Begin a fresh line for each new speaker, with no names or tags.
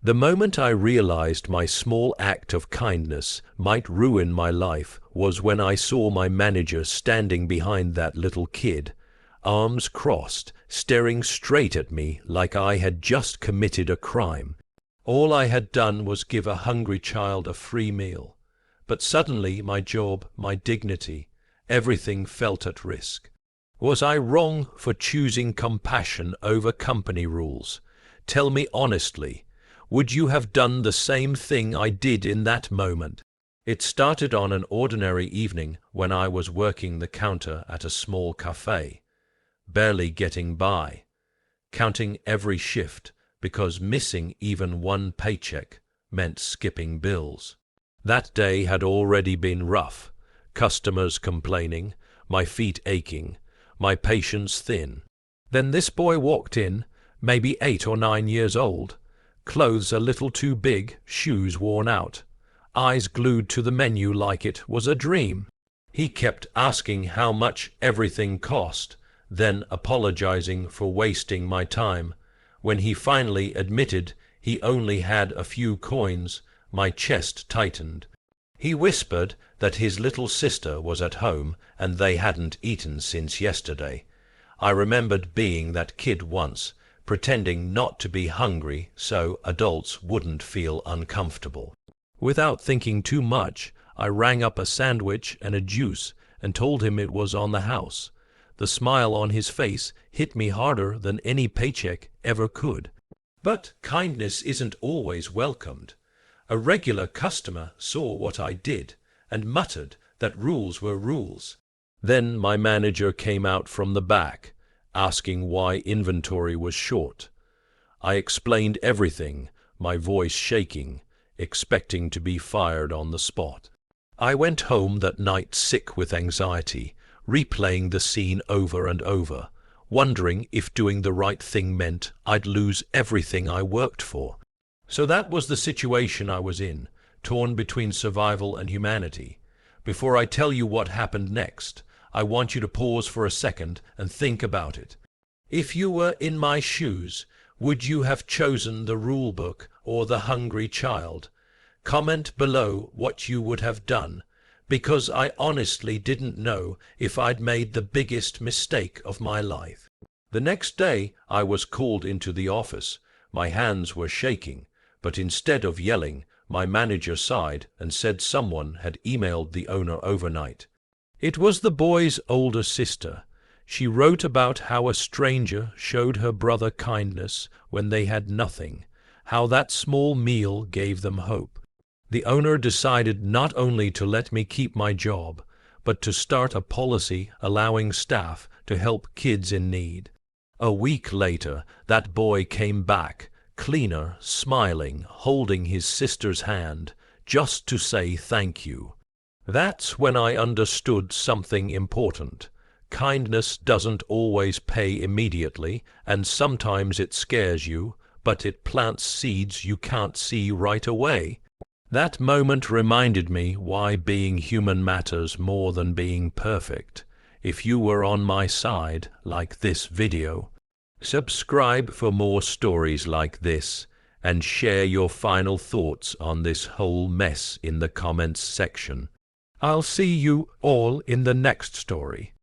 The moment I realized my small act of kindness might ruin my life was when I saw my manager standing behind that little kid, arms crossed, staring straight at me like I had just committed a crime. All I had done was give a hungry child a free meal. But suddenly my job, my dignity, everything felt at risk. Was I wrong for choosing compassion over company rules? Tell me honestly, would you have done the same thing I did in that moment? It started on an ordinary evening when I was working the counter at a small cafe, barely getting by, counting every shift because missing even one paycheck meant skipping bills. That day had already been rough, customers complaining, my feet aching, my patience thin. Then this boy walked in, maybe 8 or 9 years old, clothes a little too big, shoes worn out, eyes glued to the menu like it was a dream. He kept asking how much everything cost, then apologizing for wasting my time. When he finally admitted he only had a few coins, my chest tightened. He whispered that his little sister was at home and they hadn't eaten since yesterday. I remembered being that kid once, pretending not to be hungry so adults wouldn't feel uncomfortable. Without thinking too much, I rang up a sandwich and a juice and told him it was on the house. The smile on his face hit me harder than any paycheck ever could. But kindness isn't always welcomed. A regular customer saw what I did and muttered that rules were rules. Then my manager came out from the back, asking why inventory was short. I explained everything, my voice shaking, expecting to be fired on the spot. I went home that night sick with anxiety, replaying the scene over and over, wondering if doing the right thing meant I'd lose everything I worked for. So that was the situation I was in, torn between survival and humanity. Before I tell you what happened next, I want you to pause for a second and think about it. If you were in my shoes, would you have chosen the rule book or the hungry child? Comment below what you would have done, because I honestly didn't know if I'd made the biggest mistake of my life. The next day I was called into the office. My hands were shaking, but instead of yelling, my manager sighed and said someone had emailed the owner overnight. It was the boy's older sister. She wrote about how a stranger showed her brother kindness when they had nothing, how that small meal gave them hope. The owner decided not only to let me keep my job, but to start a policy allowing staff to help kids in need. A week later, that boy came back, cleaner, smiling, holding his sister's hand, just to say thank you. That's when I understood something important. Kindness doesn't always pay immediately, and sometimes it scares you, but it plants seeds you can't see right away. That moment reminded me why being human matters more than being perfect. If you were on my side, like this video, subscribe for more stories like this, and share your final thoughts on this whole mess in the comments section. I'll see you all in the next story.